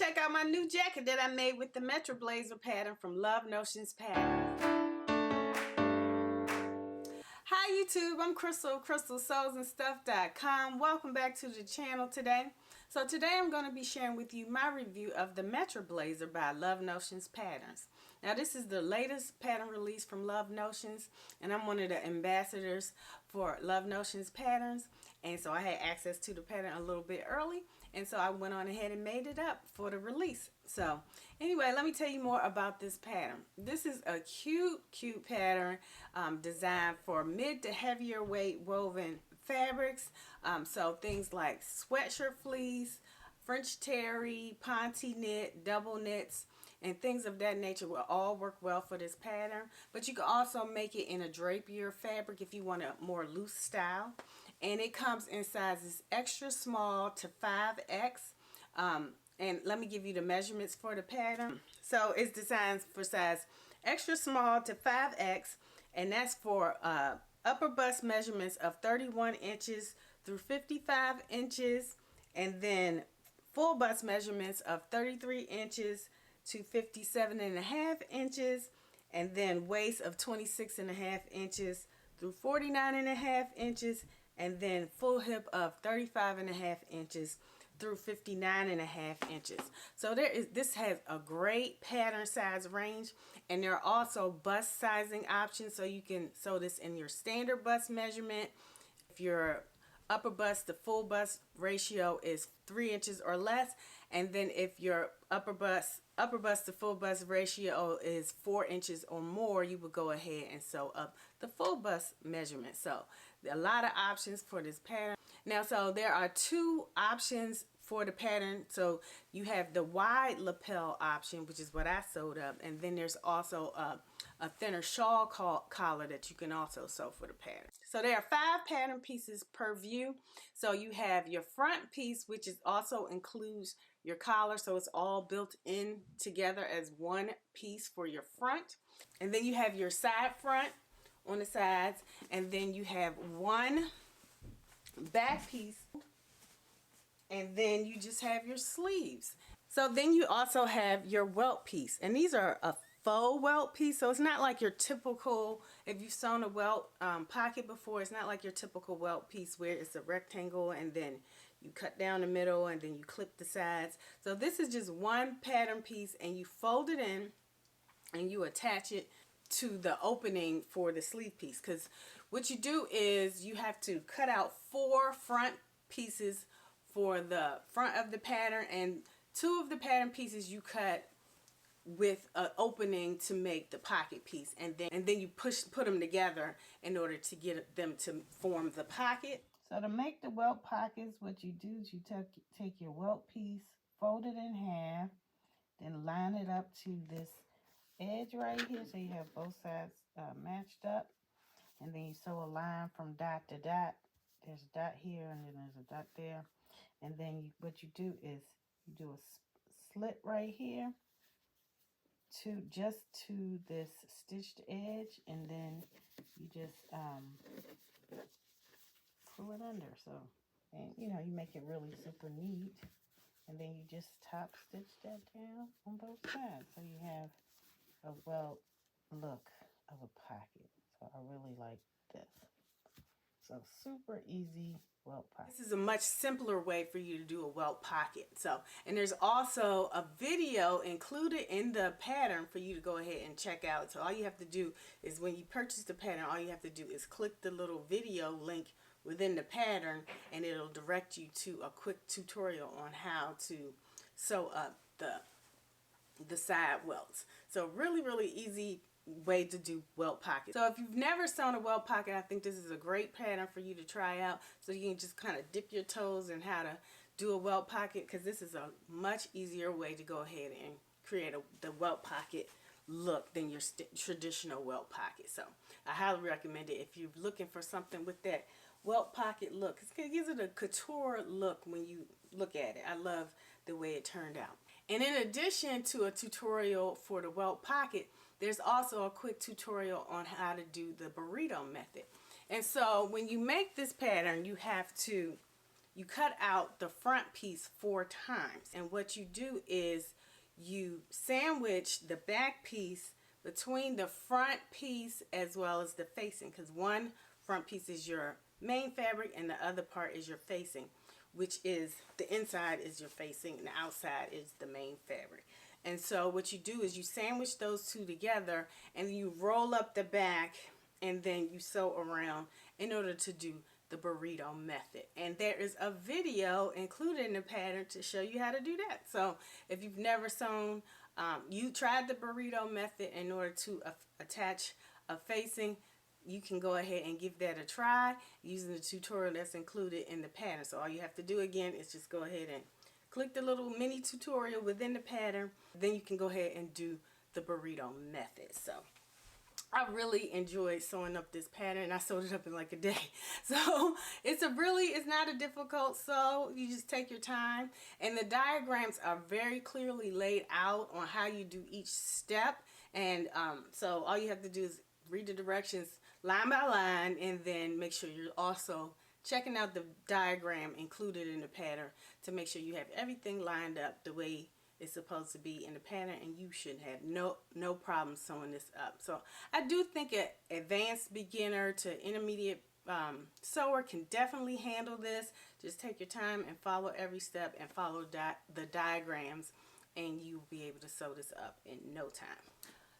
check out my new jacket that I made with the Metra Blazer pattern from Love Notions Patterns. Hi YouTube, I'm Crystal, Crystalsewsandstuff.com. Welcome back to the channel today. So today I'm going to be sharing with you my review of the Metra Blazer by Love Notions Patterns. Now this is the latest pattern release from Love Notions, and I'm one of the ambassadors for Love Notions Patterns, and so I had access to the pattern a little bit early, and so I went on ahead and made it up for the release. So anyway, let me tell you more about this pattern. This is a cute pattern designed for mid to heavier weight woven fabrics, so things like sweatshirt fleece, French terry, ponte knit, double knits, and things of that nature will all work well for this pattern. But you can also make it in a drapier fabric if you want a more loose style, and it comes in sizes extra small to 5X. And let me give you the measurements for the pattern. So it's designed for size extra small to 5X, and that's for upper bust measurements of 31 inches through 55 inches, and then full bust measurements of 33 inches to 57.5 inches, and then waist of 26.5 inches through 49.5 inches, and then full hip of 35.5 inches through 59.5 inches. So this has a great pattern size range, and there are also bust sizing options, so you can sew this in your standard bust measurement. If your upper bust to full bust ratio is 3 inches or less, and then if your upper bust to full bust ratio is 4 inches or more, you would go ahead and sew up the full bust measurement. So a lot of options for this pattern. Now, so there are two options for the pattern. So you have the wide lapel option, which is what I sewed up, and then there's also a thinner shawl collar that you can also sew for the pattern. So there are 5 pattern pieces per view. So you have your front piece, which is also includes your collar, so it's all built in together as one piece for your front. And then you have your side front on the sides, and then you have one back piece, and then you just have your sleeves. So then you also have your welt piece, and these are a faux welt piece, so it's not like your typical, if you've sewn a welt pocket before, it's not like your typical welt piece where it's a rectangle and then you cut down the middle and then you clip the sides. So this is just one pattern piece, and you fold it in and you attach it to the opening for the sleeve piece, because what you do is you have to cut out 4 front pieces for the front of the pattern, and 2 of the pattern pieces you cut with an opening to make the pocket piece, and then you put them together in order to get them to form the pocket. So to make the welt pockets, what you do is you take your welt piece, fold it in half, then line it up to this edge right here, so you have both sides matched up, and then you sew a line from dot to dot. There's a dot here and then there's a dot there, and then what you do is you do a slit right here just to this stitched edge, and then you just pull it under. So, and you know, you make it really super neat, and then you just top stitch that down on both sides, so you have a welt look of a pocket. So I really like this. So super easy welt pocket. This is a much simpler way for you to do a welt pocket. So, and there's also a video included in the pattern for you to go ahead and check out. So all you have to do is, when you purchase the pattern, all you have to do is click the little video link within the pattern, and it'll direct you to a quick tutorial on how to sew up the side welts. So really easy way to do welt pockets. So if you've never sewn a welt pocket, I think this is a great pattern for you to try out, so you can just kind of dip your toes in how to do a welt pocket, because this is a much easier way to go ahead and create the welt pocket look than your traditional welt pocket. So I highly recommend it if you're looking for something with that welt pocket look. It gives it a couture look when you look at it. I love the way it turned out. And in addition to a tutorial for the welt pocket, there's also a quick tutorial on how to do the burrito method. And so when you make this pattern, you have to you cut out the front piece 4 times. And what you do is you sandwich the back piece between the front piece as well as the facing, because one front piece is your main fabric and the other part is your facing, which is the inside is your facing and the outside is the main fabric. And so what you do is you sandwich those two together and you roll up the back and then you sew around in order to do the burrito method. And there is a video included in the pattern to show you how to do that. So if you've never sewn, you tried the burrito method in order to attach a facing, you can go ahead and give that a try using the tutorial that's included in the pattern. So all you have to do again is just go ahead and click the little mini tutorial within the pattern. Then you can go ahead and do the burrito method. So I really enjoyed sewing up this pattern. I sewed it up in like a day. So it's not a difficult sew. You just take your time. And the diagrams are very clearly laid out on how you do each step. And so all you have to do is read the directions line by line, and then make sure you're also checking out the diagram included in the pattern to make sure you have everything lined up the way it's supposed to be in the pattern, and you should have no problem sewing this up. So I do think an advanced beginner to intermediate sewer can definitely handle this. Just take your time and follow every step and follow the diagrams, and you'll be able to sew this up in no time.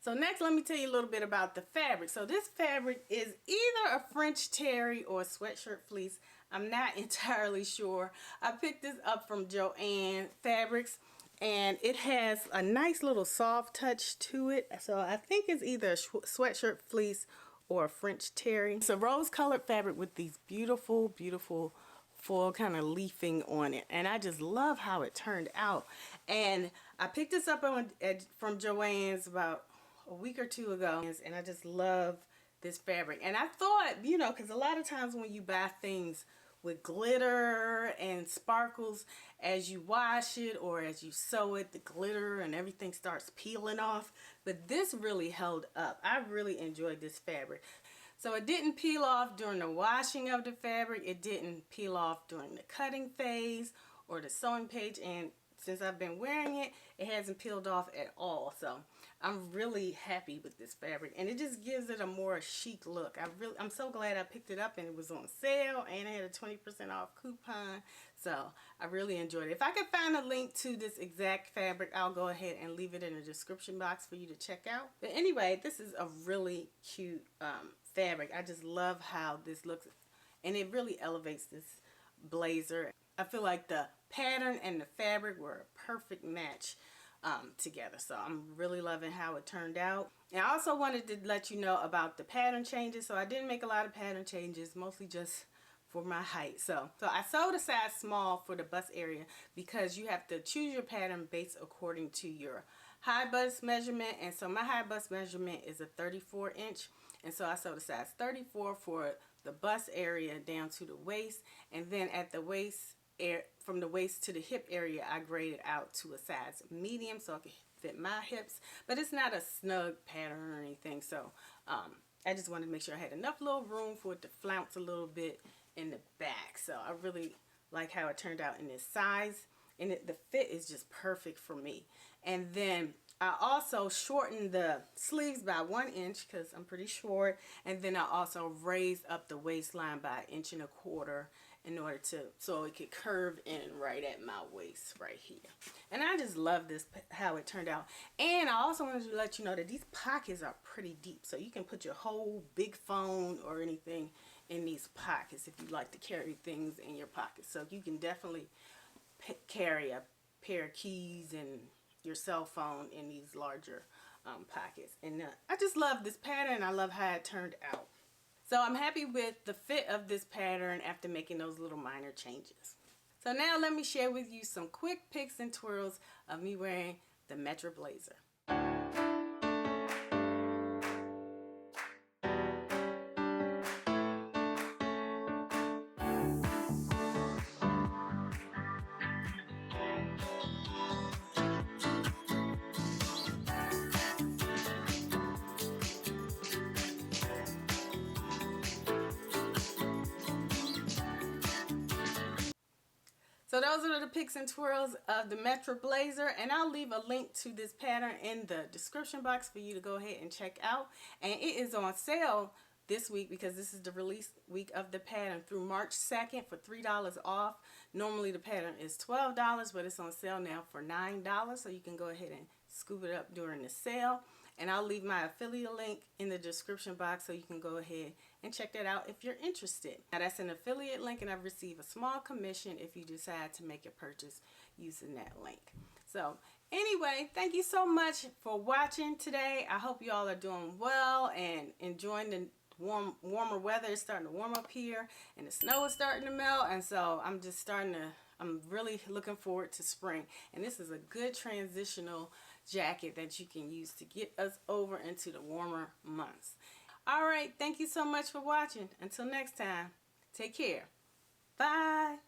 So next, let me tell you a little bit about the fabric. So this fabric is either a French terry or a sweatshirt fleece. I'm not entirely sure. I picked this up from Joann Fabrics, and it has a nice little soft touch to it. So I think it's either a sweatshirt fleece or a French terry. It's a rose colored fabric with these beautiful, beautiful foil kind of leafing on it, and I just love how it turned out. And I picked this up from Joann's about a week or two ago, and I just love this fabric. And I thought, you know, because a lot of times when you buy things with glitter and sparkles, as you wash it or as you sew it, the glitter and everything starts peeling off. But this really held up. I really enjoyed this fabric. So it didn't peel off during the washing of the fabric. It didn't peel off during the cutting phase or the sewing page. And since I've been wearing it, it hasn't peeled off at all. So I'm really happy with this fabric, and it just gives it a more chic look. I'm so glad I picked it up, and it was on sale, and it had a 20% off coupon. So I really enjoyed it. If I could find a link to this exact fabric, I'll go ahead and leave it in the description box for you to check out. But anyway, this is a really cute fabric. I just love how this looks, and it really elevates this blazer. I feel like the pattern and the fabric were a perfect match together. So I'm really loving how it turned out. And I also wanted to let you know about the pattern changes. So I didn't make a lot of pattern changes, mostly just for my height. So I sewed a size small for the bust area because you have to choose your pattern based according to your high bust measurement. And so my high bust measurement is a 34 inch. And so I sewed a size 34 for the bust area down to the waist. And then at the waist, from the waist to the hip area, I graded out to a size medium so it can fit my hips. But it's not a snug pattern or anything. So I just wanted to make sure I had enough little room for it to flounce a little bit in the back. So I really like how it turned out in this size. And the fit is just perfect for me. And then I also shortened the sleeves by 1 inch because I'm pretty short. And then I also raised up the waistline by 1.25 inches in order to, so it could curve in right at my waist right here. And I just love this, how it turned out. And I also wanted to let you know that these pockets are pretty deep. So you can put your whole big phone or anything in these pockets if you like to carry things in your pockets. So you can definitely carry a pair of keys and your cell phone in these larger pockets. And I just love this pattern. I love how it turned out. So I'm happy with the fit of this pattern after making those little minor changes. So now let me share with you some quick pics and twirls of me wearing the Metra Blazer. So those are the pics and twirls of the Metra Blazer, and I'll leave a link to this pattern in the description box for you to go ahead and check out. And it is on sale this week because this is the release week of the pattern through March 2nd for $3 off. Normally the pattern is $12, but it's on sale now for $9, so you can go ahead and scoop it up during the sale. And I'll leave my affiliate link in the description box so you can go ahead and check that out if you're interested. Now that's an affiliate link, and I receive a small commission if you decide to make a purchase using that link. So anyway, thank you so much for watching today. I hope you all are doing well and enjoying the warmer weather. It's starting to warm up here, and the snow is starting to melt, and so I'm really looking forward to spring. And this is a good transitional jacket that you can use to get us over into the warmer months. All right, thank you so much for watching. Until next time, take care. Bye.